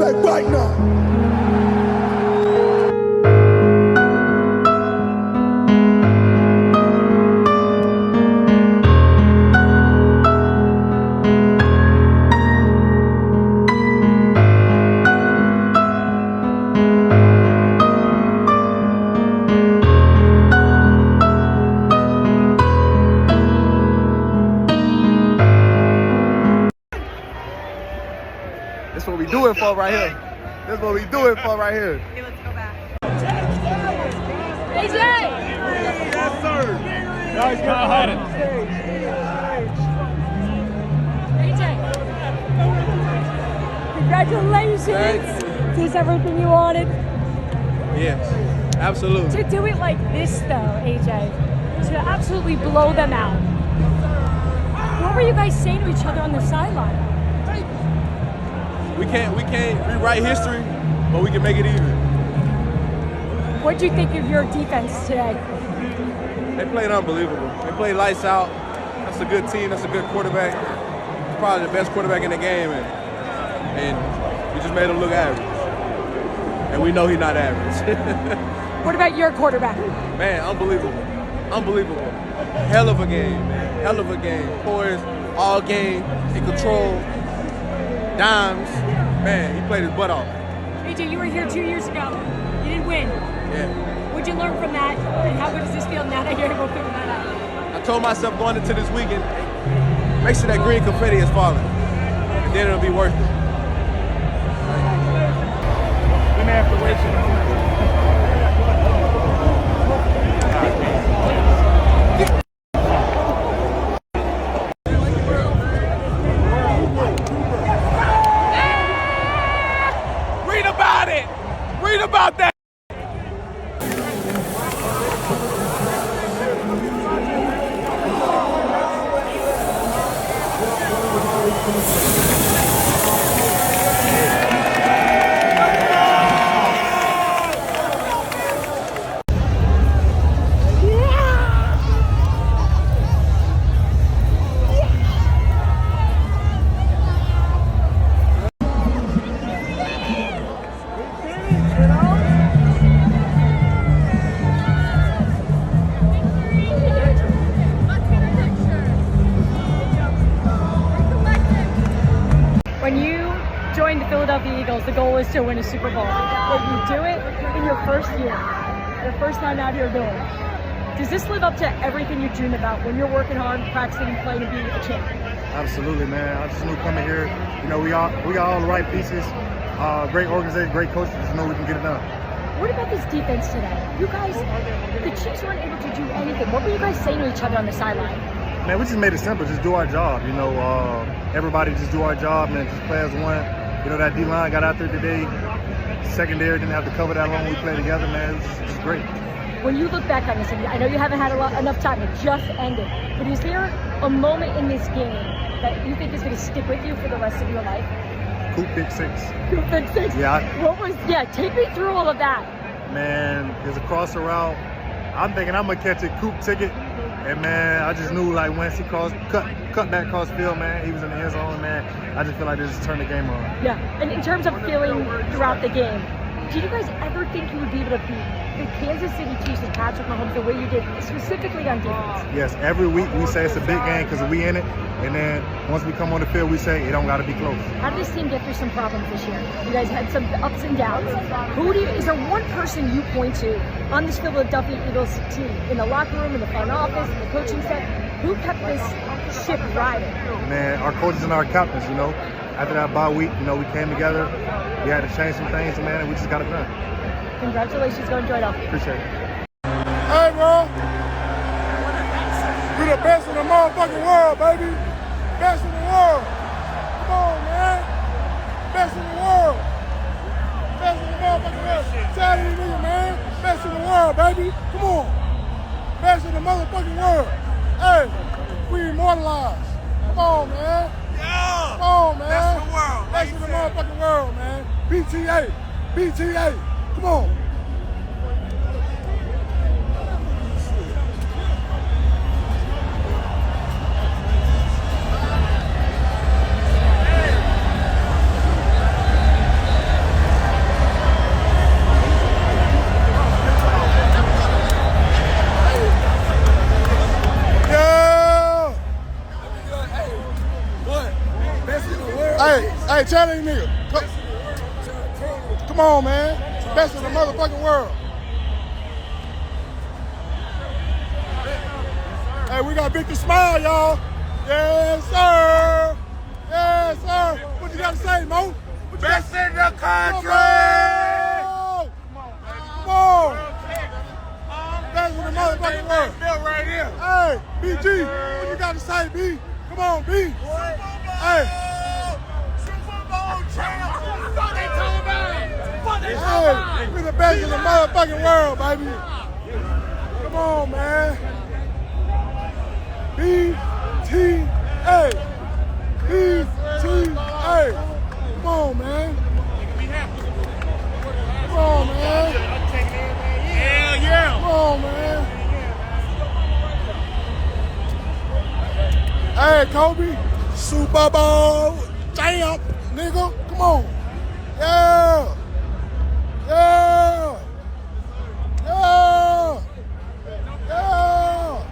respect right now. That's what we do it for right here. That's what we do it for right here. Okay, let's go back. AJ! Yes, sir. Nice, go ahead. AJ, congratulations. Thanks. Is this everything you wanted? Yes, absolutely. To do it like this, though, AJ, to absolutely blow them out. What were you guys saying to each other on the sideline? We can't rewrite history, but we can make it even. What do you think of your defense today? They played unbelievable. They played lights out. That's a good team. That's a good quarterback. He's probably the best quarterback in the game, and we just made him look average. And we know he's not average. What about your quarterback? Man, unbelievable. Unbelievable. Hell of a game, man. Hell of a game. Poised, all game, in control. Dimes, man, he played his butt off. AJ, you were here 2 years ago. You didn't win. Yeah. What'd you learn from that? And how good does this feel now that you're able to figure that out? I told myself going into this weekend, make sure that green confetti is falling, and then it'll be worth it. We may have to wait till Read about that. When you joined the Philadelphia Eagles, the goal is to win a Super Bowl. But you do it in your first year, your first time out here doing it. Does this live up to everything you dream about when you're working hard, practicing, and playing to be a champion? Absolutely, man. I just knew coming here, you know, we got all the right pieces, great organization, great coaches. Just know we can get it done. What about this defense today? You guys, the Chiefs weren't able to do anything. What were you guys saying to each other on the sideline? Man, we just made it simple. Just do our job. You know, everybody just do our job, man. Just play as one. You know, that D-line got out there today. Secondary didn't have to cover that long. We played together, man. It was just great. When you look back on this, and I know you haven't had enough time, it just ended, but is there a moment in this game that you think is going to stick with you for the rest of your life? Coop pick six. Coop pick six? Yeah. Take me through all of that. Man, there's a crosser route. I'm thinking I'm going to catch a Coop ticket. And man, I just knew like once he cut that cross field, man, he was in the end zone, man. I just feel like this turned the game on. Yeah, and in terms of feeling throughout the game, did you guys ever think you would be able to beat the Kansas City Chiefs and Patrick Mahomes the way you did, specifically on defense? Yes, every week we say it's a big game because we in it, and then once we come on the field, we say it don't got to be close. How did this team get through some problems this year? You guys had some ups and downs. Is there one person you point to on this Philadelphia Eagles team, in the locker room, in the front office, in the coaching staff, who kept this ship riding? Man, our coaches and our captains, you know. After that bye week, you know, we came together. We had to change some things, man, and we just got it done. Congratulations. Go enjoy it all. Appreciate it. Hey, bro. We the best in the motherfucking world, baby. Best in the world. Come on, man. Best in the world. Best in the motherfucking world. Tell these niggas, man. Best in the world, baby. Come on. Best in the motherfucking world. Hey, we immortalized. Come on, man. Come on, man. Best in the world. Best in the motherfucking world, man. BTA. BTA. Come on. Hey, tell these niggas. Come on, man. Best in the motherfucking world. Hey, we got Victor Smile, y'all. Yes, sir. Yes, sir. What you got to say, Mo? Best in the country! Come on. Best in the motherfucking world. Right here. Hey, BG, what you got to say, B? Come on, B. Hey. Super Bowl champ! What they talking about? Hey, we the best in the motherfucking world, baby. Come on, man. B-T-A. B-T-A. Come on, man. Come on, man. Hell yeah! Come on, man. Hey, Kobe. Super Bowl champ, nigga. Come on. Yeah. Yeah. Yeah. Yeah.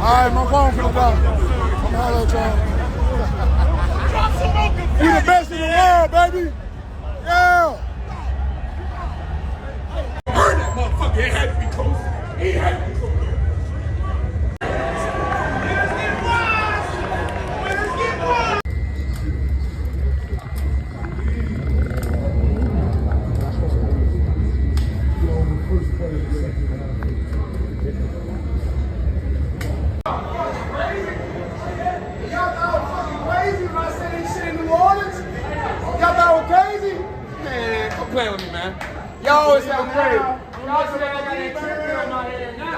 All right, my phone finna die. I'm holler at y'all. We the best in the world, baby. Yeah. Burn that motherfucker. It had to be close. It had to be close. Playing with me, man. Y'all always have crazy. Y'all say I got that trip on my head now.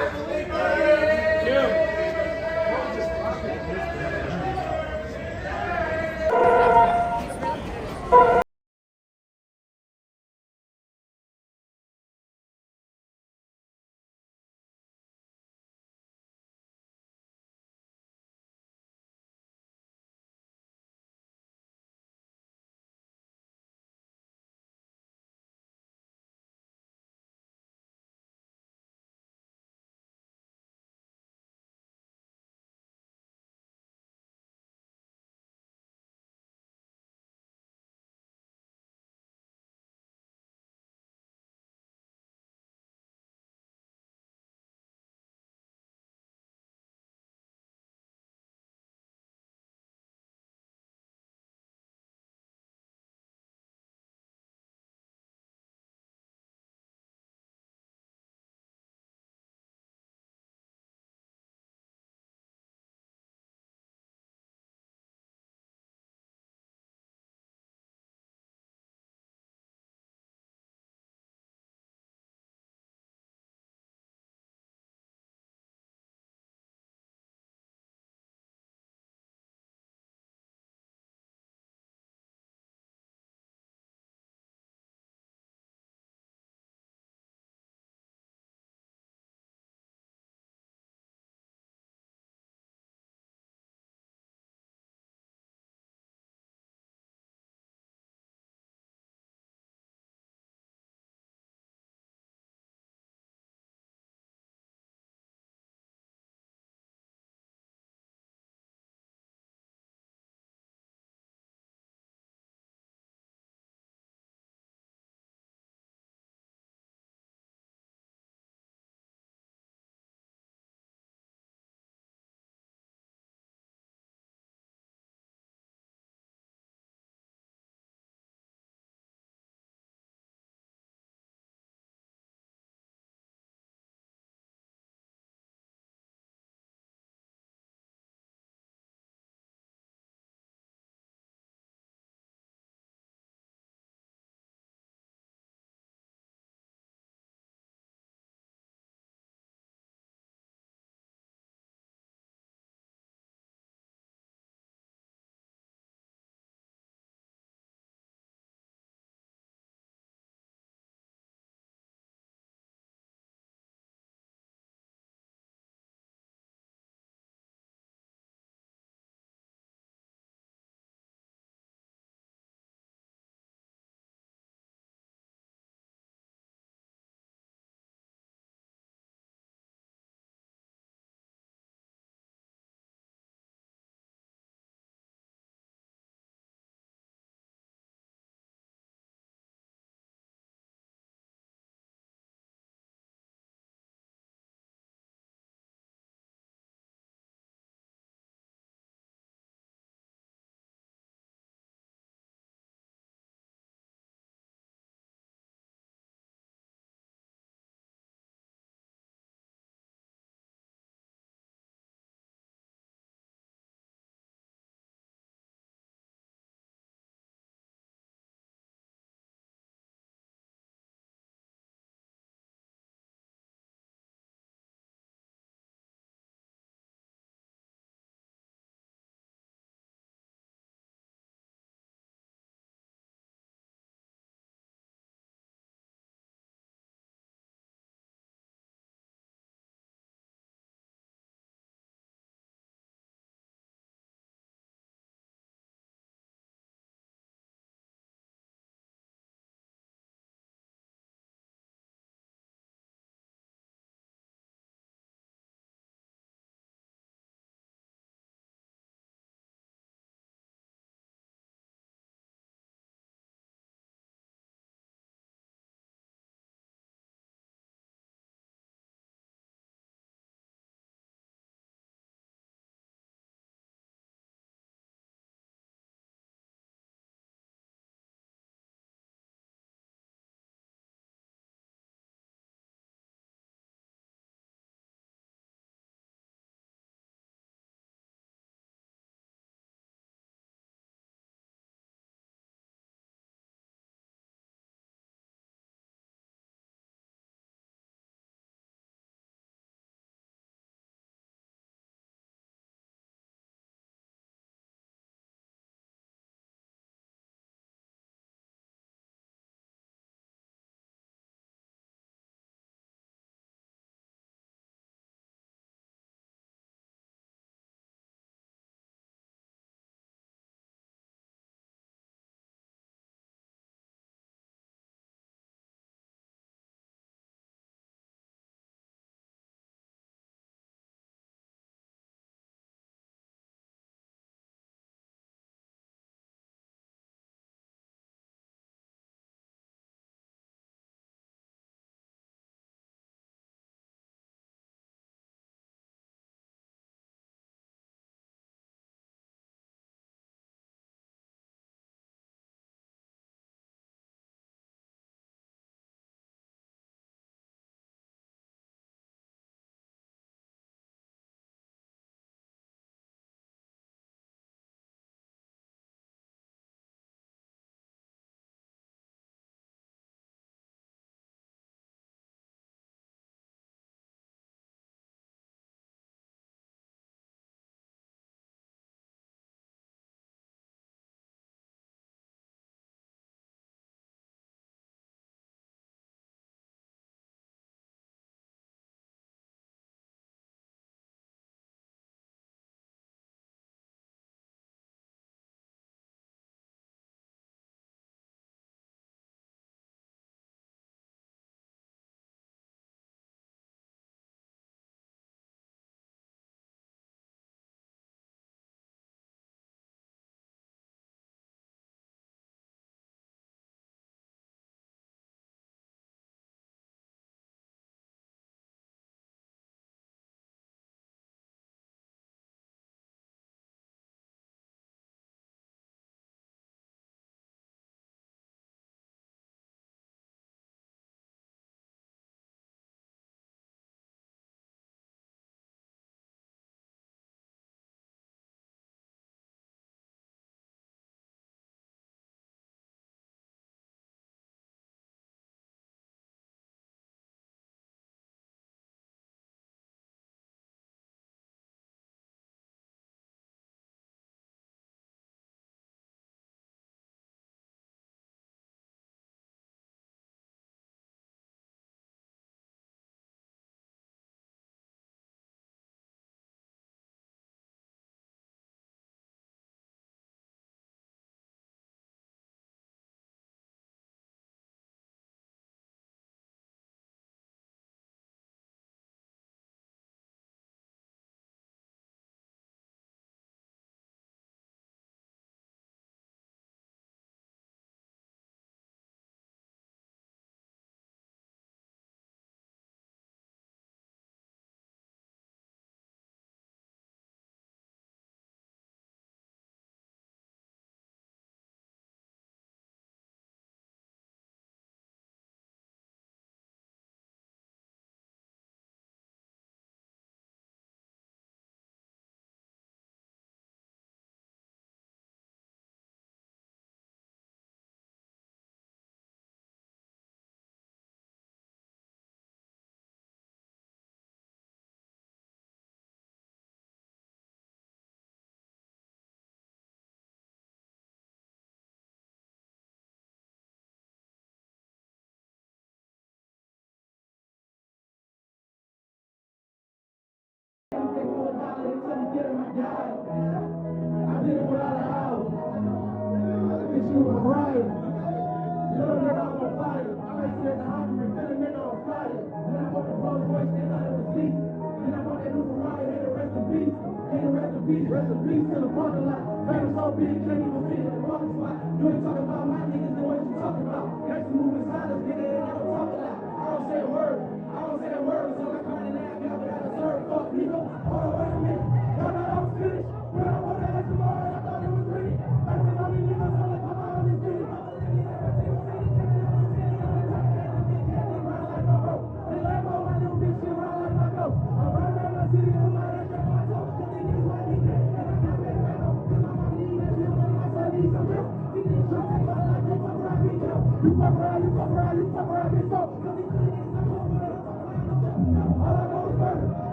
Rest in peace to the parking lot. Fans so big, can't even fit in the parking spot. You ain't talking about my niggas, then what you talking about? Gangsta moving silence, nigga, and I don't talk a lot. I don't say a word. I don't say a word, so I can't laugh, got what I deserve. Fuck, nigga. Hold on, wait a minute. No, I was finished. When I wanted to ask you more, I thought it was ready. I said, all these niggas, so like, come on, this bitch.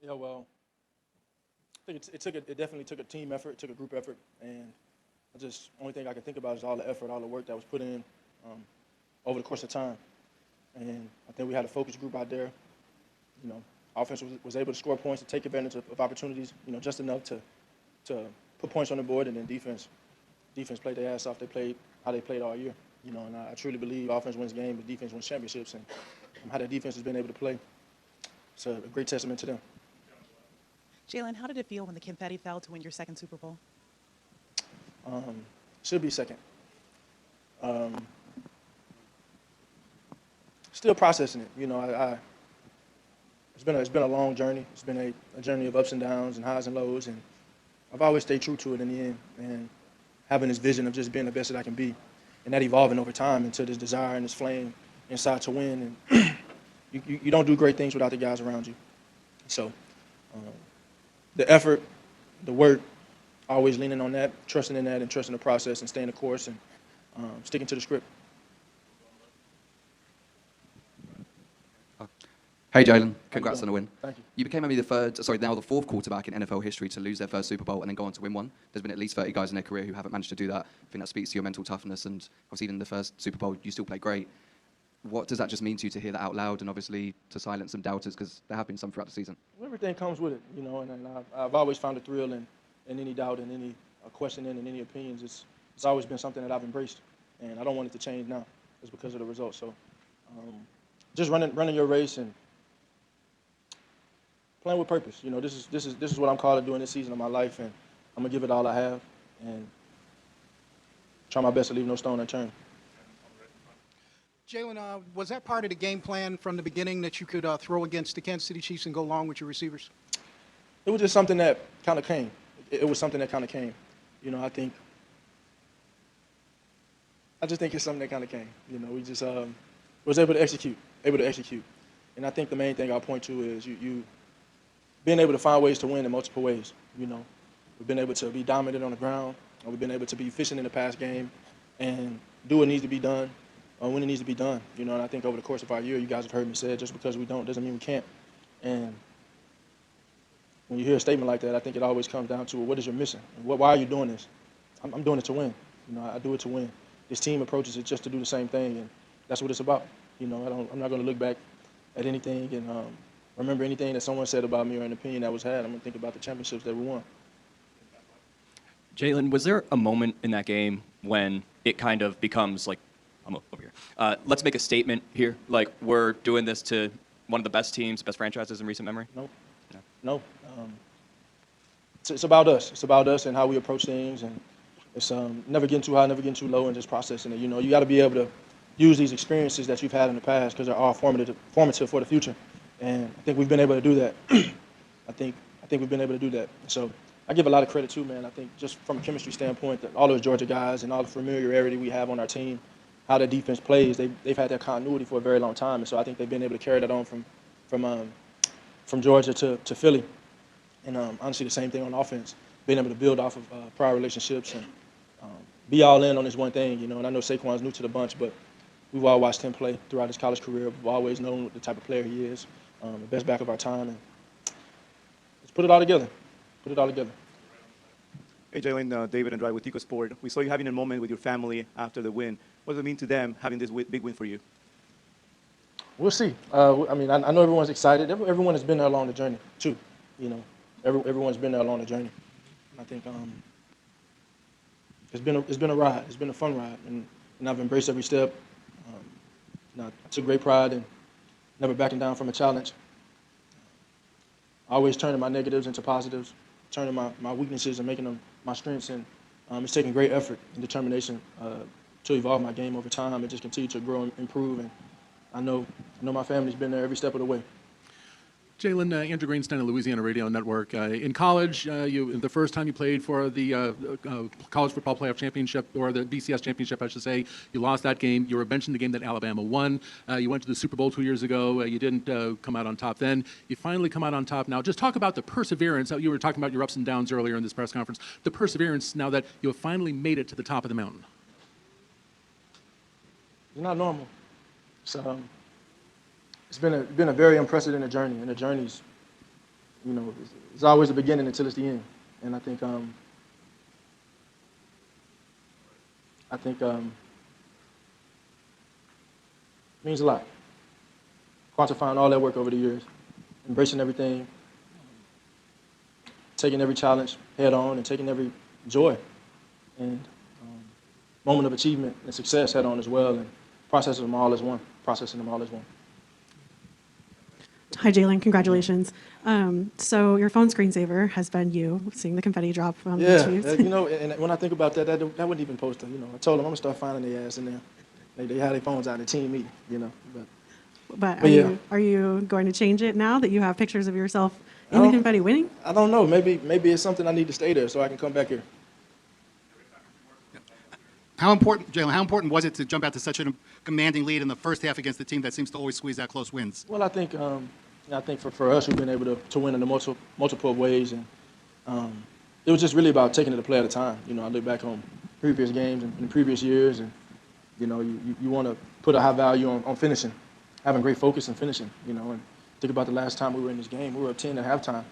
Yeah, well, I think it definitely took a team effort, it took a group effort, and only thing I can think about is all the effort, all the work that was put in over the course of time. And I think we had a focus group out there. You know, offense was able to score points and take advantage of opportunities, you know, just enough to put points on the board, and then defense played their ass off. They played how they played all year, you know, and I truly believe offense wins games, but defense wins championships, and how that defense has been able to play. It's a great testament to them. Jalen, how did it feel when the confetti fell to win your second Super Bowl? Should be second. Still processing it. You know, it's been a long journey. It's been a journey of ups and downs and highs and lows, and I've always stayed true to it in the end. And having this vision of just being the best that I can be, and that evolving over time into this desire and this flame inside to win. And you don't do great things without the guys around you. So the effort, the work, always leaning on that, trusting in that, and trusting the process, and staying the course, and sticking to the script. Hey Jalen, congrats on the win. Thank you. You became only now the fourth quarterback in NFL history to lose their first Super Bowl and then go on to win one. There's been at least 30 guys in their career who haven't managed to do that. I think that speaks to your mental toughness, and obviously even in the first Super Bowl, you still played great. What does that just mean to you to hear that out loud, and obviously to silence some doubters, because there have been some throughout the season? Everything comes with it, you know, and I've always found a thrill in any doubt and any questioning and any opinions. It's always been something that I've embraced, and I don't want it to change now. It's because of the results. So just running your race and playing with purpose. You know, this is what I'm called to do in this season of my life, and I'm gonna give it all I have and try my best to leave no stone unturned. Jalen, was that part of the game plan from the beginning, that you could throw against the Kansas City Chiefs and go long with your receivers? It was just something that kind of came. It was something that kind of came. You know, I think I just think it's something that kind of came. You know, we just was able to execute. And I think the main thing I'll point to is you being able to find ways to win in multiple ways. You know, we've been able to be dominant on the ground, and we've been able to be efficient in the pass game, and do what needs to be done when it needs to be done. You know, and I think over the course of our year, you guys have heard me say, just because we don't doesn't mean we can't. And when you hear a statement like that, I think it always comes down to, well, what is your mission? Why are you doing this? I'm doing it to win. You know, I do it to win. This team approaches it just to do the same thing, and that's what it's about. You know, I'm not going to look back at anything and remember anything that someone said about me or an opinion that was had. I'm going to think about the championships that we won. Jalen, was there a moment in that game when it kind of becomes like, I'm over here, let's make a statement here, like we're doing this to one of the best teams, best franchises in recent memory? No. It's about us. It's about us and how we approach things, and it's never getting too high, never getting too low, and just processing it. You know, you got to be able to use these experiences that you've had in the past because they're all formative for the future, and I think we've been able to do that. I think we've been able to do that. So I give a lot of credit too, man. I think just from a chemistry standpoint, that all those Georgia guys and all the familiarity we have on our team, how the defense plays, they've had that continuity for a very long time, and so I think they've been able to carry that on from Georgia to Philly. And honestly, the same thing on offense, being able to build off of prior relationships and be all in on this one thing, you know. And I know Saquon's new to the bunch, but we've all watched him play throughout his college career. We've always known the type of player he is, the best back of our time. And let's put it all together. Hey, Jalen, David and Dry with Tico Sport. We saw you having a moment with your family after the win. What does it mean to them having this big win for you? We'll see. I mean, I know everyone's excited. Everyone has been there along the journey, too, you know. Everyone's been there along the journey. I think it's been a ride. It's been a fun ride, and I've embraced every step. I took great pride in never backing down from a challenge. Always turning my negatives into positives, turning my weaknesses and making them my strengths. And it's taking great effort and determination to evolve my game over time and just continue to grow and improve. And I know my family's been there every step of the way. Jalen, Andrew Greenstein of Louisiana Radio Network. In college, the first time you played for the College Football Playoff Championship, or the BCS Championship, I should say, you lost that game. You were benched in the game that Alabama won. You went to the Super Bowl 2 years ago. You didn't come out on top then. You finally come out on top now. Just talk about the perseverance. You were talking about your ups and downs earlier in this press conference. The perseverance now that you have finally made it to the top of the mountain. It's not normal. It's been a very unprecedented journey, and the journey's, you know, it's always the beginning until it's the end. And I think it means a lot. Quantifying all that work over the years, embracing everything, taking every challenge head on, and taking every joy and moment of achievement and success head on as well, and processing them all as one. Hi, Jalen. Congratulations. So your phone screensaver has been you seeing the confetti drop from the Chiefs. You know, and when I think about that, that wasn't even posted. You know, I told them I'm gonna start finding their ass in there. They had their phones out in the team meeting. You know, but yeah. Are you going to change it now that you have pictures of yourself in the confetti winning? I don't know. Maybe it's something I need to stay there so I can come back here. How important, Jalen, how important was it to jump out to such a commanding lead in the first half against the team that seems to always squeeze out close wins? Well, I think for us, we've been able to win in the multiple ways, and it was just really about taking it a play at a time. You know, I look back on previous games and in previous years, and you know, you want to put a high value on finishing, having great focus and finishing. You know, and think about the last time we were in this game, we were up 10 at halftime,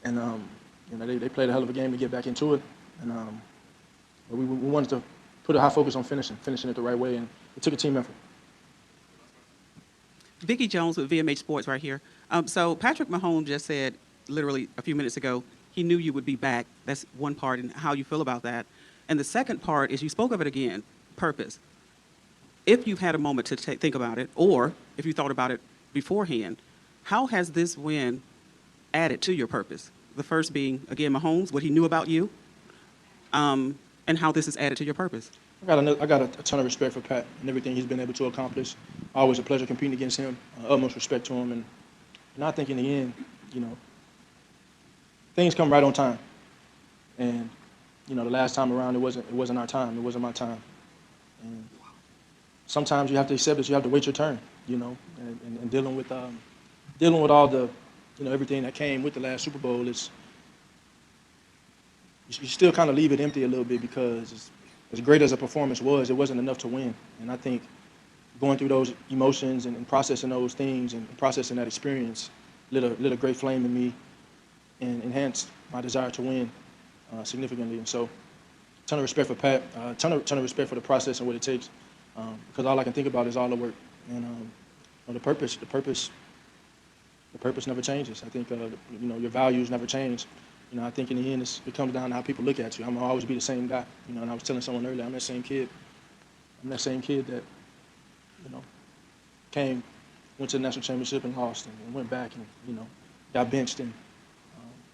and you know, they played a hell of a game to get back into it, and we wanted to put a high focus on finishing it the right way, and it took a team effort. Vicki Jones with VMH Sports right here. So Patrick Mahomes just said literally a few minutes ago, he knew you would be back. That's one part and how you feel about that. And the second part is you spoke of it again, purpose. If you've had a moment to think about it, or if you thought about it beforehand, how has this win added to your purpose? The first being, again, Mahomes, what he knew about you, and how this has added to your purpose. I got a ton of respect for Pat and everything he's been able to accomplish. Always a pleasure competing against him. Utmost respect to him, and I think in the end, you know, things come right on time. And you know, the last time around, it wasn't our time. It wasn't my time. And sometimes you have to accept it. You have to wait your turn, and dealing with all the, everything that came with the last Super Bowl is you still kind of leave it empty a little bit because as great as a performance was, it wasn't enough to win. And I think going through those emotions and processing those things and processing that experience lit a great flame in me and enhanced my desire to win significantly. And so, ton of respect for Pat, ton of respect for the process and what it takes, because all I can think about is all the work and the purpose never changes. I think your values never change. I think in the end it comes down to how people look at you. I'm gonna always be the same guy. And I was telling someone earlier, I'm that same kid that went to the national championship and lost and went back and got benched and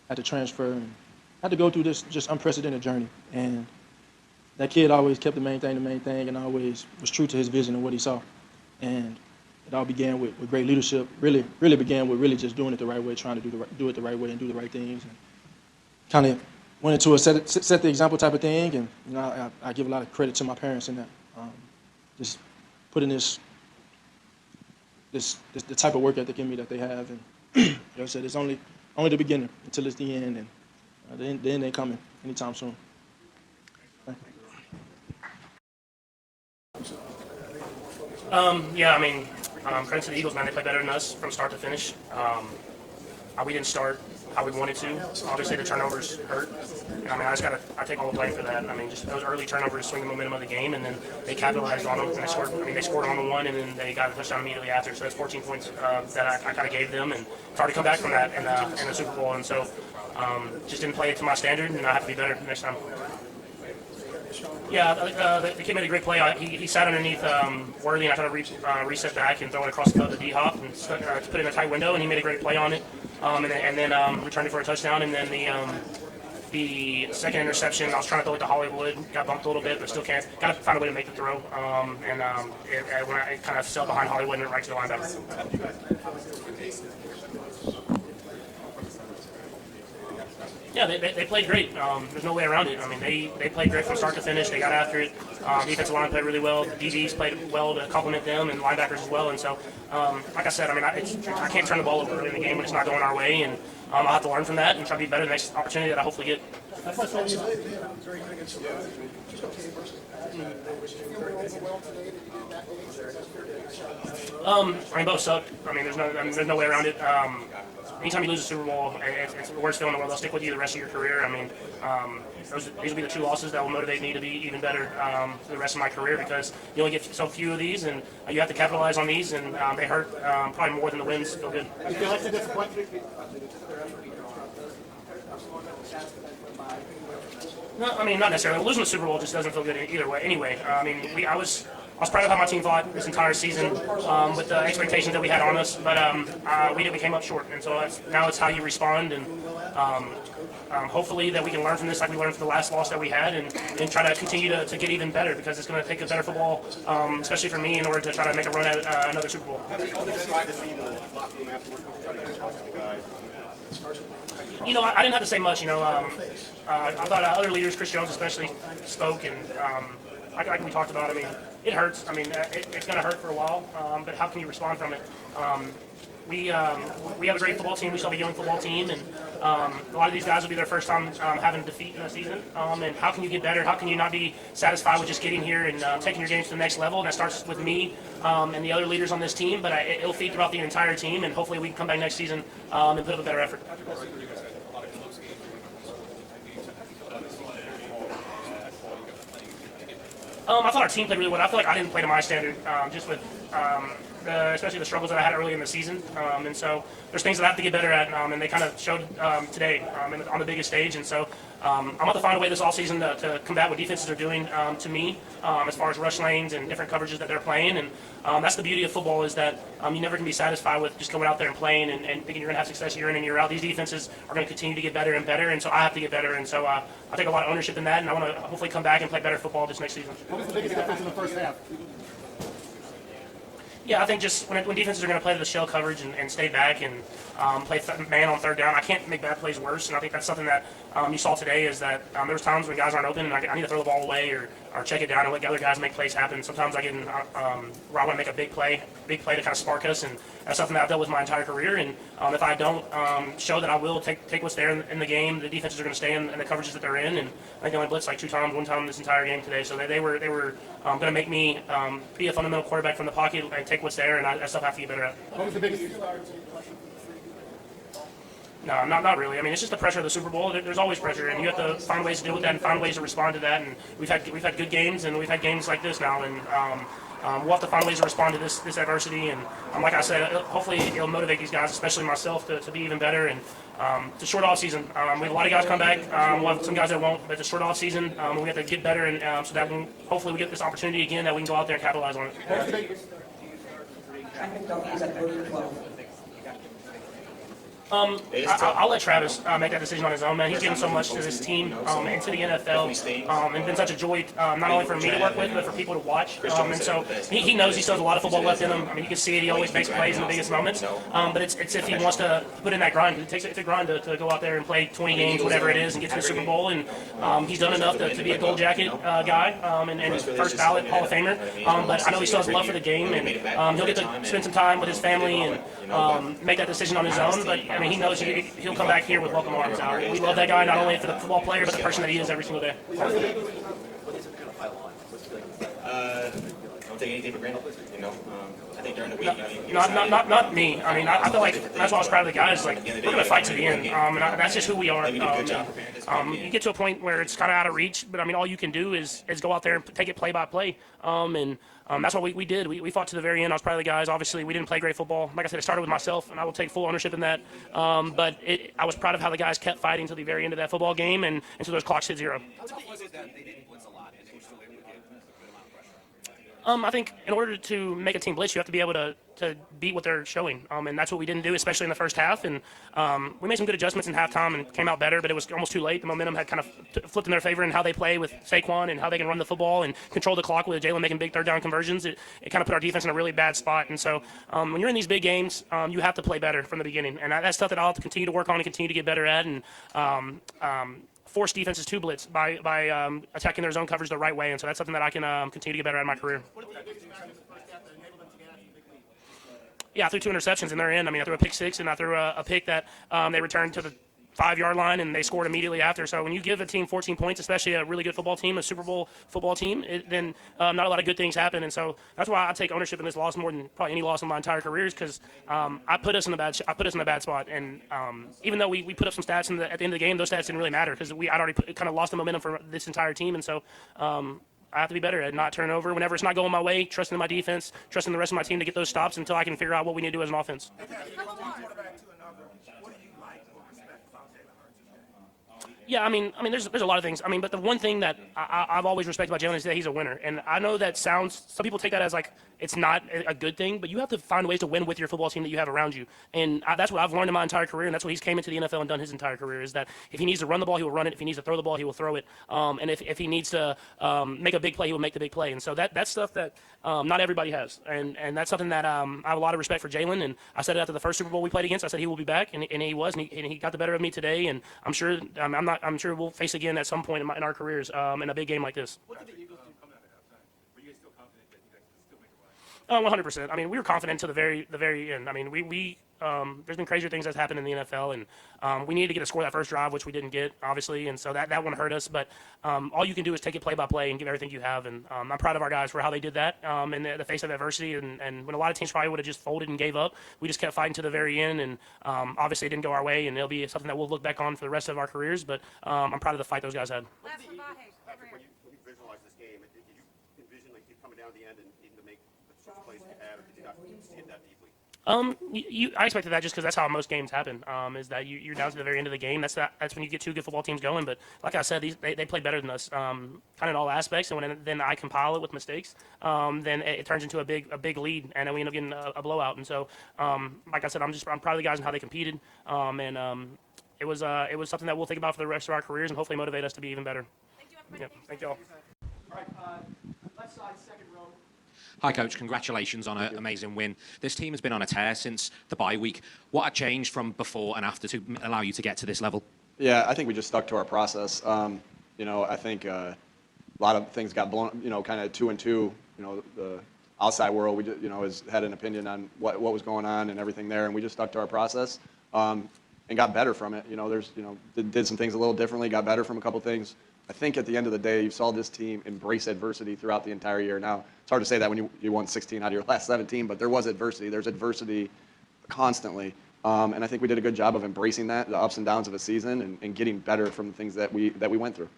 had to transfer and had to go through this just unprecedented journey. And that kid always kept the main thing, and always was true to his vision and what he saw. And it all began with great leadership. Really began with really just doing it the right way, trying to do it the right way and do the right things. And kind of went into a set the example type of thing. And I give a lot of credit to my parents in that. Just putting the type of work ethic in me that they have. And like I said, it's only the beginning until it's the end, and the end ain't coming anytime soon. Credit to the Eagles, man. They played better than us from start to finish. We didn't start how we wanted to. Obviously, the turnovers hurt. I take all the blame for that. Just those early turnovers swing the momentum of the game, and then they capitalized on them. And they scored on the one, and then they got a touchdown immediately after. So that's 14 points that I kind of gave them, and it's hard to come back from that in the Super Bowl. And so just didn't play it to my standard, and I have to be better next time. Yeah, the kid made a great play. He sat underneath Worthy, and I tried to reset back and throw it across the D-hop and to put it in a tight window, and he made a great play on it. And then returned it for a touchdown. And then the second interception, I was trying to throw it to Hollywood, got bumped a little bit, but still got to find a way to make the throw. When I kind of fell behind Hollywood and went right to the linebacker. Yeah, they played great. There's no way around it. They played great from start to finish. They got after it. Defensive line played really well. The DBs played well to complement them, and linebackers as well. And so, like I said, I can't turn the ball over early in the game when it's not going our way, and I'll have to learn from that and try to be better the next opportunity that I hopefully get. Both sucked. There's no way around it. Anytime you lose a Super Bowl, it's the worst feeling in the world. They'll stick with you the rest of your career. These will be the two losses that will motivate me to be even better for the rest of my career, because you only get so few of these, and you have to capitalize on these, and they hurt probably more than the wins feel good. You feel like the disappointment? No, not necessarily. Losing the Super Bowl just doesn't feel good either way. Anyway, I was proud of how my team fought this entire season with the expectations that we had on us, but we came up short, and so now it's how you respond, and hopefully that we can learn from this like we learned from the last loss that we had, and try to continue to get even better, because it's going to take a better football, especially for me, in order to try to make a run at another Super Bowl. I didn't have to say much. I thought other leaders, Chris Jones especially, spoke, and like we talked about, it hurts. It's going to hurt for a while, but how can you respond from it? We have a great football team. We still have a young football team, and a lot of these guys will be their first time having a defeat in a season. And how can you get better? How can you not be satisfied with just getting here and taking your games to the next level? And that starts with me and the other leaders on this team, but it'll feed throughout the entire team, and hopefully we can come back next season and put up a better effort. I thought our team played really well. I feel like I didn't play to my standard, just with especially the struggles that I had early in the season. And so there's things that I have to get better at, and they kind of showed today on the biggest stage. And so I'm going to find a way this offseason to combat what defenses are doing to me as far as rush lanes and different coverages that they're playing. And that's the beauty of football, is that you never can be satisfied with just going out there and playing and thinking you're going to have success year in and year out. These defenses are going to continue to get better and better, and so I have to get better. And so I take a lot of ownership in that, and I want to hopefully come back and play better football this next season. What was the biggest difference in the first half? Yeah, I think just when defenses are going to play the shell coverage and stay back and play man on third down, I can't make bad plays worse. And I think that's something that you saw today, is that there was times when guys aren't open and I need to throw the ball away, or check it down and let other guys make plays happen. Sometimes I get in, where I want to make a big play to kind of spark us, and that's something that I've dealt with my entire career. And if I don't show that I will take what's there in the game, the defenses are going to stay in the coverages that they're in. And I think they only blitzed like one time this entire game today. So they were going to make me be a fundamental quarterback from the pocket and take what's there, and that stuff I have to get better at. What was the biggest? No, not really. I mean, it's just the pressure of the Super Bowl. There's always pressure, and you have to find ways to deal with that and find ways to respond to that. And we've had good games, and we've had games like this now, and we'll have to find ways to respond to this adversity. And like I said, hopefully it'll motivate these guys, especially myself, to be even better. And it's a short off season. We have a lot of guys come back. We'll have some guys that won't, but it's a short off season. We have to get better, and so that hopefully we get this opportunity again that we can go out there and capitalize on it. I'll let Travis make that decision on his own, man. He's given so much to this team and to the NFL, and been such a joy not only for me to work with, but for people to watch. And so he knows he still has a lot of football left in him. I mean, you can see it. He always makes plays in the biggest moments. But it's if he wants to put in that grind. It's a grind to go out there and play 20 games, whatever it is, and get to the Super Bowl. And he's done enough to be a gold jacket guy and first ballot Hall of Famer. But I know he still has love for the game, and he'll get to spend some time with his family and make that decision on his own. But I mean, he knows he'll come back here with welcome arms. We love that guy not only for the football player, but the person that he is every single day. Don't take anything for granted, you know. I think during the week, not me. I mean, I feel like that's why I was proud of the guys. Like, we're going to fight to the end, and that's just who we are. You get to a point where it's kind of out of reach, but I mean, all you can do is go out there and take it play by play, and that's what we did. We fought to the very end. I was proud of the guys. Obviously, we didn't play great football. Like I said, it started with myself, and I will take full ownership in that. But I was proud of how the guys kept fighting to the very end of that football game, and until those clocks hit zero. How tough was it that they didn't blitz a lot and they were still able to get a good amount of pressure? I think in order to make a team blitz, you have to be able to beat what they're showing, and that's what we didn't do, especially in the first half. And we made some good adjustments in halftime and came out better, but it was almost too late. The momentum had kind of flipped in their favor in how they play with Saquon and how they can run the football and control the clock with Jalen making big third down conversions. It kind of put our defense in a really bad spot. And so when you're in these big games, you have to play better from the beginning, and that's stuff that I'll have to continue to work on and continue to get better at. And force defenses to blitz by attacking their zone coverage the right way, and so that's something that I can continue to get better at in my career. Yeah, I threw 2 interceptions and they're in. I mean, I threw a pick 6 and I threw a pick that they returned to the 5-yard line and they scored immediately after. So when you give a team 14 points, especially a really good football team, a Super Bowl football team, then not a lot of good things happen. And so that's why I take ownership in this loss more than probably any loss in my entire career, because I put us in a bad spot. And even though we put up some stats at the end of the game, those stats didn't really matter because I'd already kind of lost the momentum for this entire team. And so I have to be better at not turn over. Whenever it's not going my way, trusting in my defense, trusting the rest of my team to get those stops until I can figure out what we need to do as an offense. Yeah, I mean, there's a lot of things. I mean, but the one thing that I've always respected about Jalen is that he's a winner. And I know that some people take that as like it's not a good thing, but you have to find ways to win with your football team that you have around you. And that's what I've learned in my entire career, and that's what he's came into the NFL and done his entire career, is that if he needs to run the ball, he will run it. If he needs to throw the ball, he will throw it. And if he needs to make a big play, he will make the big play. And so that's stuff that not everybody has. And that's something that I have a lot of respect for Jalen. And I said it after the first Super Bowl we played against. I said he will be back, and he was, and he got the better of me today. And I'm sure we'll face again at some point in our careers in a big game like this. What did the Eagles do coming out of halftime? Were you guys still confident that you guys could still make a run? 100%. I mean, we were confident to the very end. I mean, we there's been crazier things that's happened in the NFL, and we needed to get a score that first drive, which we didn't get, obviously, and so that one hurt us. But all you can do is take it play by play and give everything you have, and I'm proud of our guys for how they did that in the face of adversity. And when a lot of teams probably would have just folded and gave up, we just kept fighting to the very end, and obviously it didn't go our way, and it'll be something that we'll look back on for the rest of our careers. But I'm proud of the fight those guys had. Patrick, when you visualize this game, did you envision like you coming down to the end and needing to make the sort of plays you had, or did you not see it that deeply? I expected that just because that's how most games happen. Is that you're down to the very end of the game. That's when you get 2 good football teams going. But like I said, they play better than us, kind of in all aspects. And then I compile it with mistakes, then it turns into a big lead, and then we end up getting a blowout. And so, like I said, I'm proud of the guys and how they competed. It was something that we'll think about for the rest of our careers and hopefully motivate us to be even better. Thank you. Yeah, thank you all. All right, left side, second row. Hi, Coach. Congratulations on an amazing win. This team has been on a tear since the bye week. What had changed from before and after to allow you to get to this level? Yeah, I think we just stuck to our process. I think a lot of things got blown, kind of 2-2. The outside world, we just, had an opinion on what was going on and everything there, and we just stuck to our process and got better from it. Did some things a little differently, got better from a couple things. I think at the end of the day, you saw this team embrace adversity throughout the entire year. Now, it's hard to say that when you won 16 out of your last 17, but there was adversity. There's adversity constantly. And I think we did a good job of embracing that, the ups and downs of a season, and getting better from the things that we went through.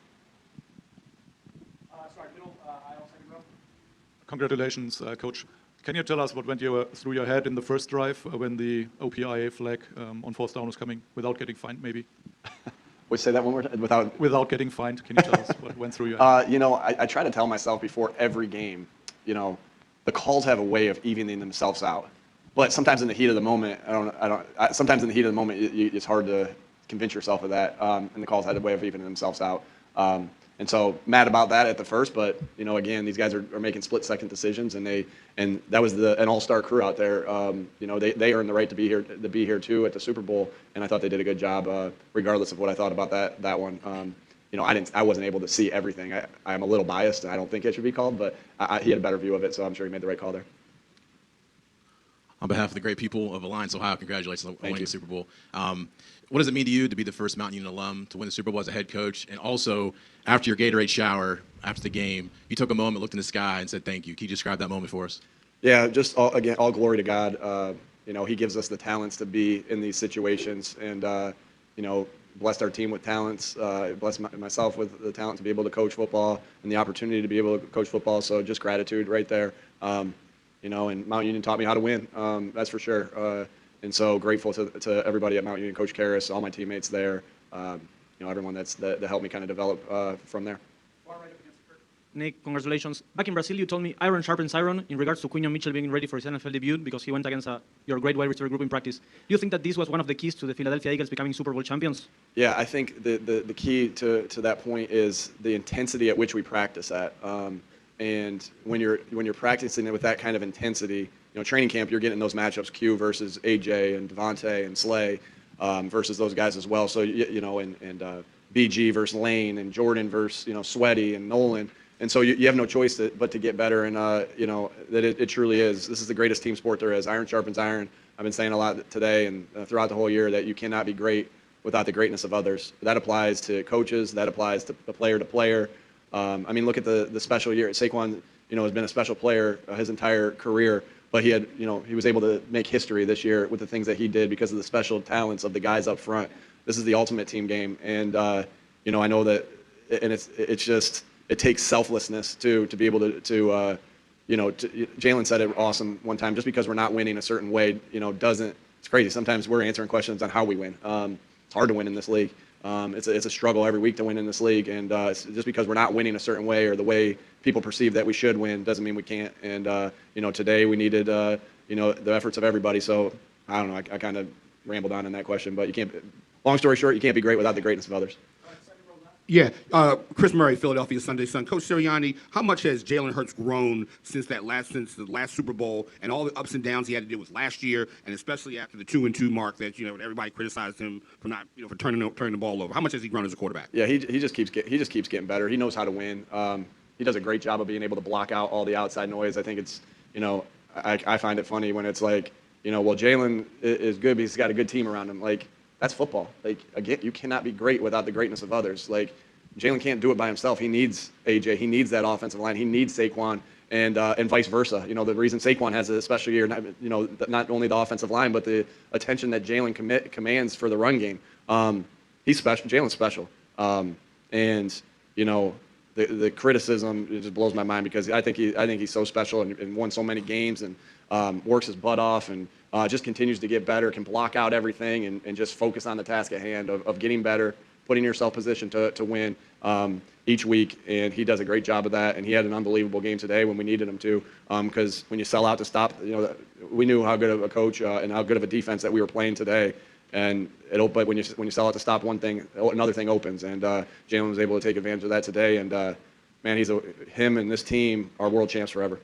Congratulations, Coach. Can you tell us what went through your head in the first drive when the OPIA flag on fourth down was coming, without getting fined, maybe? Wait, say that one more time. Without getting fined, can you tell us what went through your head? I try to tell myself before every game, the calls have a way of evening themselves out. But sometimes in the heat of the moment, sometimes in the heat of the moment, it's hard to convince yourself of that. And the calls had a way of evening themselves out. And so mad about that at the first, but again, these guys are making split-second decisions, and that was an all-star crew out there. They earned the right to be here too at the Super Bowl, and I thought they did a good job, regardless of what I thought about that one. I wasn't able to see everything. I'm a little biased, and I don't think it should be called, but he had a better view of it, so I'm sure he made the right call there. On behalf of the great people of Alliance, Ohio, congratulations on winning the Super Bowl. What does it mean to you to be the first Mountain Union alum to win the Super Bowl as a head coach? And also, after your Gatorade shower, after the game, you took a moment, looked in the sky, and said thank you. Can you describe that moment for us? Yeah, just all glory to God. He gives us the talents to be in these situations, and blessed our team with talents, blessed myself with the talent to be able to coach football and the opportunity to be able to coach football. So just gratitude right there. And Mount Union taught me how to win, that's for sure. And so grateful to everybody at Mount Union, Coach Karras, all my teammates there, everyone that helped me kind of develop from there. Nick, congratulations. Back in Brazil, you told me iron sharpens iron in regards to Quinyon Mitchell being ready for his NFL debut because he went against your great wide receiver group in practice. Do you think that this was one of the keys to the Philadelphia Eagles becoming Super Bowl champions? Yeah, I think the key to that point is the intensity at which we practice at. And when you're practicing it with that kind of intensity, training camp, you're getting those matchups, Q versus AJ and Devonta and Slay versus those guys as well. So, and BG versus Lane and Jordan versus, Sweaty and Nolan. And so you have no choice but to get better. And, that it truly is. This is the greatest team sport there is. Iron sharpens iron. I've been saying a lot today and throughout the whole year that you cannot be great without the greatness of others. That applies to coaches. That applies to player to player. Look at the special year. Saquon, has been a special player his entire career, but he was able to make history this year with the things that he did because of the special talents of the guys up front. This is the ultimate team game, and I know that, and it takes selflessness to be able to Jalen said it awesome one time. Just because we're not winning a certain way, it's crazy. Sometimes we're answering questions on how we win. It's hard to win in this league. It's a struggle every week to win in this league, and just because we're not winning a certain way or the way people perceive that we should win doesn't mean we can't. And today we needed the efforts of everybody. So I don't know. I kind of rambled on in that question, but you can't. Long story short, you can't be great without the greatness of others. Yeah, Chris Murray, Philadelphia Sunday Sun. Coach Sirianni, how much has Jalen Hurts grown since the last Super Bowl and all the ups and downs he had to deal with last year, and especially after the 2-2 mark that everybody criticized him for not for turning the ball over? How much has he grown as a quarterback? Yeah, he just keeps getting better. He knows how to win. He does a great job of being able to block out all the outside noise. I think it's I find it funny when it's like Jalen is good because he's got a good team around him. Like, that's football. Like, again, you cannot be great without the greatness of others. Like, Jalen can't do it by himself. He needs AJ. He needs that offensive line. He needs Saquon, and vice versa. The reason Saquon has a special year, not only the offensive line, but the attention that Jalen commands for the run game. He's special. Jalen's special. And the criticism, it just blows my mind because I think he's so special and won so many games and works his butt off and just continues to get better, can block out everything and just focus on the task at hand of getting better, putting yourself positioned to win each week. And he does a great job of that. And he had an unbelievable game today when we needed him to, because when you sell out to stop, we knew how good of a coach and how good of a defense that we were playing today. And but when you sell out to stop one thing, another thing opens. And Jalen was able to take advantage of that today. And man, him and this team are world champs forever.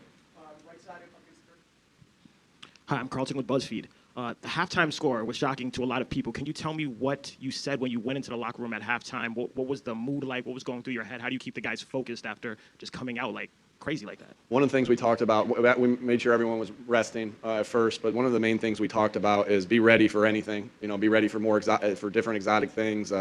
Hi, I'm Carlton with BuzzFeed. The halftime score was shocking to a lot of people. Can you tell me what you said when you went into the locker room at halftime? What was the mood like? What was going through your head? How do you keep the guys focused after just coming out like crazy like that? One of the things we talked about, we made sure everyone was resting at first, but one of the main things we talked about is be ready for anything. Be ready for for different exotic things,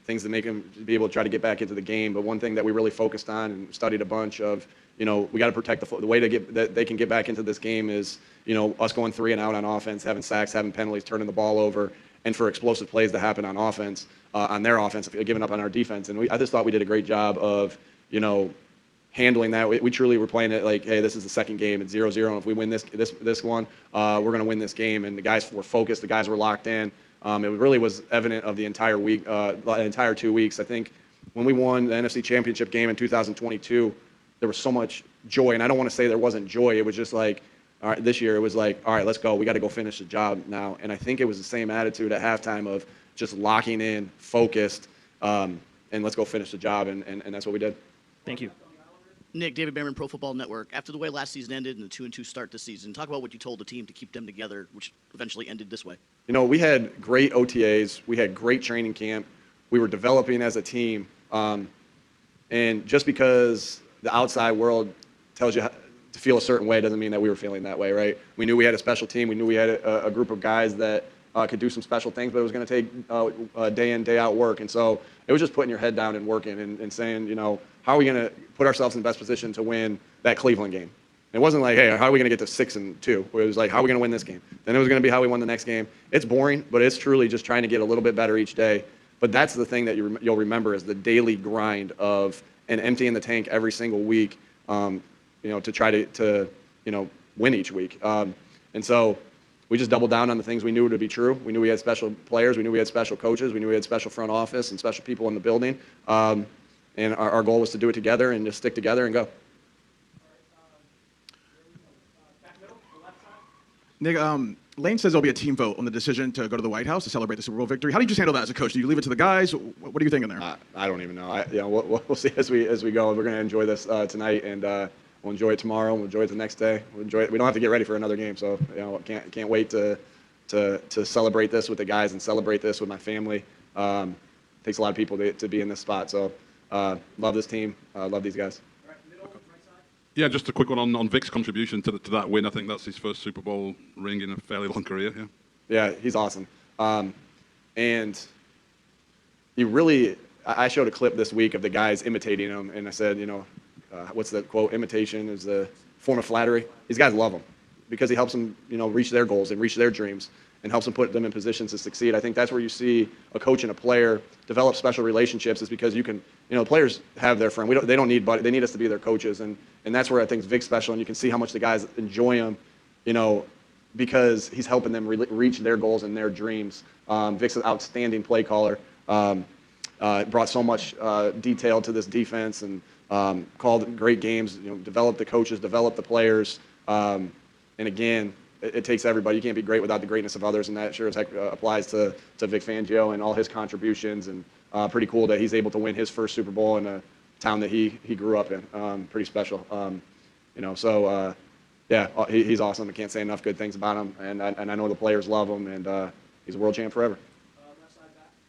things that make them be able to try to get back into the game. But one thing that we really focused on and studied a bunch of, we got to protect the way that they can get back into this game is, us going 3 and out on offense, having sacks, having penalties, turning the ball over, and for explosive plays to happen on offense, on their offense, giving up on our defense. And I just thought we did a great job of, handling that. We truly were playing it like, hey, this is the second game. It's 0-0, and if we win this one, we're going to win this game. And the guys were focused. The guys were locked in. It really was evident of the entire week, the entire 2 weeks. I think when we won the NFC Championship game in 2022, there was so much joy. And I don't want to say there wasn't joy. It was just like, all right, this year it was like, all right, let's go. We got to go finish the job now. And I think it was the same attitude at halftime of just locking in, focused, and let's go finish the job. And that's what we did. Thank you. Nick, David Behrman, Pro Football Network. After the way last season ended and the 2-2 start this season, talk about what you told the team to keep them together, which eventually ended this way. We had great OTAs. We had great training camp. We were developing as a team. And just because the outside world tells you to feel a certain way doesn't mean that we were feeling that way, right? We knew we had a special team. We knew we had a group of guys that could do some special things, but it was going to take day in, day out work. And so it was just putting your head down and working and saying, how are we going to put ourselves in the best position to win that Cleveland game? It wasn't like, hey, how are we going to get to 6-2? It was like, how are we going to win this game? Then it was going to be how we won the next game. It's boring, but it's truly just trying to get a little bit better each day. But that's the thing that you'll remember is the daily grind of and emptying the tank every single week, to try to win each week. And so we just doubled down on the things we knew to be true. We knew we had special players. We knew we had special coaches. We knew we had special front office and special people in the building. And our goal was to do it together and just stick together and go. Nick, Lane says there'll be a team vote on the decision to go to the White House to celebrate the Super Bowl victory. How do you just handle that as a coach? Do you leave it to the guys? What are you thinking there? I don't even know. We'll see as we go. We're going to enjoy this tonight, and we'll enjoy it tomorrow. We'll enjoy it the next day. We'll enjoy it. We don't have to get ready for another game, so can't wait to celebrate this with the guys and celebrate this with my family. Takes a lot of people to be in this spot. So love this team. Love these guys. Yeah, just a quick one on Vic's contribution to that win. I think that's his first Super Bowl ring in a fairly long career. Yeah, he's awesome. And he really, I showed a clip this week of the guys imitating him, and I said, what's the quote? Imitation is the form of flattery. These guys love him because he helps them, reach their goals and reach their dreams and helps them put them in positions to succeed. I think that's where you see a coach and a player develop special relationships is because you can, players have their friend. They don't need buddy. They need us to be their coaches. And that's where I think Vic's special. And you can see how much the guys enjoy him, because he's helping them reach their goals and their dreams. Vic's an outstanding play caller. Brought so much detail to this defense and called great games, developed the coaches, developed the players. And again, it takes everybody. You can't be great without the greatness of others, and that sure as heck applies to Vic Fangio and all his contributions. And pretty cool that he's able to win his first Super Bowl in a town that he grew up in. Pretty special. He's awesome. I can't say enough good things about him, and I know the players love him, and he's a world champ forever.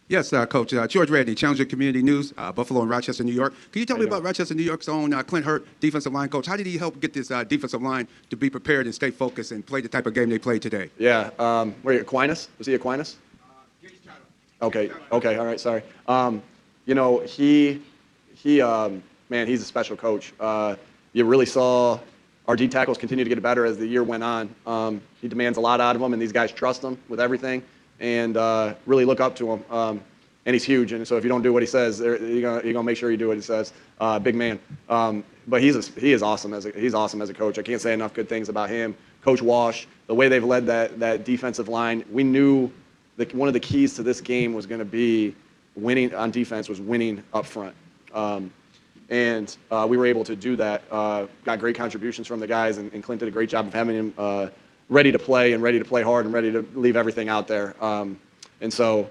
Yes, Coach. George Reddy, Challenger Community News, Buffalo and Rochester, New York. Can you tell me about Rochester, New York's own Clint Hurt, defensive line coach? How did he help get this defensive line to be prepared and stay focused and play the type of game they played today? Yeah. Aquinas? Was he Aquinas? Okay. All right. Sorry. He's a special coach. You really saw our D tackles continue to get better as the year went on. He demands a lot out of them, and these guys trust him with everything. And really look up to him. And he's huge, and so if you don't do what he says, you're gonna make sure you do what he says. Big man. But he is awesome as a coach. I can't say enough good things about him. Coach Walsh, the way they've led that defensive line, we knew that one of the keys to this game was going to be winning on defense, was winning up front. And we were able to do that. Got great contributions from the guys, and Clint did a great job of having him ready to play and ready to play hard and ready to leave everything out there. He's a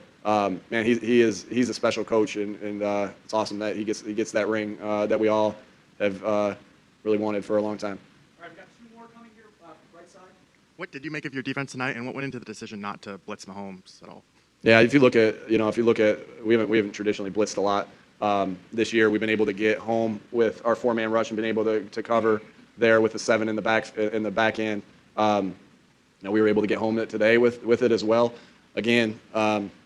special coach, and it's awesome that he gets that ring that we all have really wanted for a long time. All right, we've got two more coming here, right side. What did you make of your defense tonight, and what went into the decision not to blitz Mahomes at all? Yeah, if you look at, we haven't traditionally blitzed a lot. This year, we've been able to get home with our 4-man rush and been able to cover there with the 7 in the back end. We were able to get home today with it as well. Again,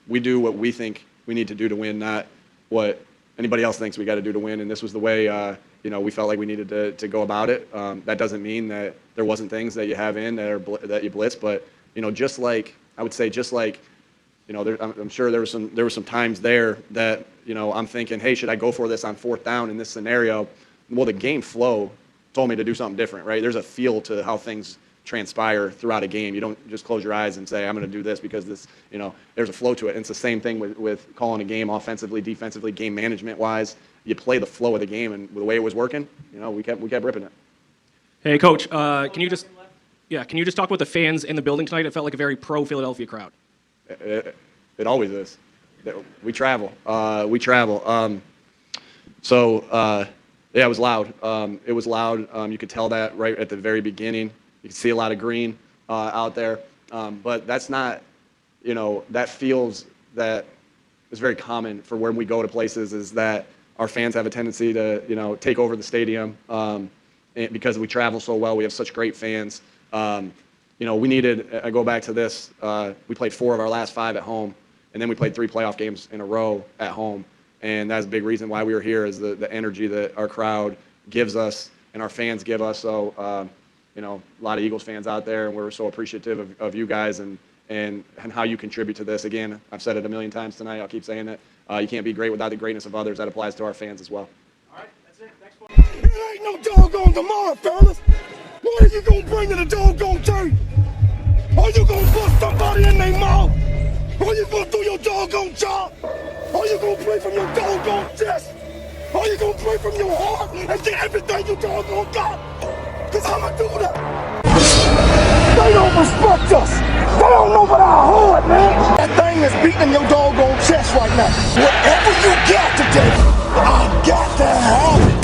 we do what we think we need to do to win, not what anybody else thinks we got to do to win. And this was the way we felt like we needed to go about it. That doesn't mean that there wasn't things that you have in that you blitz, but just like I'm sure there were some times there that I'm thinking, hey, should I go for this on 4th down in this scenario? Well, the game flow told me to do something different, right? There's a feel to how things transpire throughout a game. You don't just close your eyes and say, I'm going to do this because this, there's a flow to it. And it's the same thing with calling a game offensively, defensively, game management wise. You play the flow of the game, and the way it was working, we kept ripping it. Hey, Coach, can you just talk about the fans in the building tonight? It felt like a very pro-Philadelphia crowd. It always is. We travel. Yeah, it was loud. It was loud. You could tell that right at the very beginning. You could see a lot of green out there. But that's not, that feels that is very common for when we go to places, is that our fans have a tendency to, take over the stadium. And because we travel so well, we have such great fans. I go back to this, we played 4 of our last 5 at home, and then we played 3 playoff games in a row at home. And that's a big reason why we were here, is the energy that our crowd gives us and our fans give us. So, a lot of Eagles fans out there, and we're so appreciative of you guys and how you contribute to this. Again, I've said it a million times tonight. I'll keep saying it. You can't be great without the greatness of others. That applies to our fans as well. It ain't no doggone tomorrow, fellas. What are you gonna bring to the doggone tape? Are you gonna bust somebody in their mouth? Are you gonna do your doggone job? Are you gonna play from your doggone chest? Are you gonna play from your heart and get everything you doggone got? Cause I'ma do that. They don't respect us. They don't know about our heart, man. That thing is beating your doggone chest right now. Whatever you got today, I got to have it.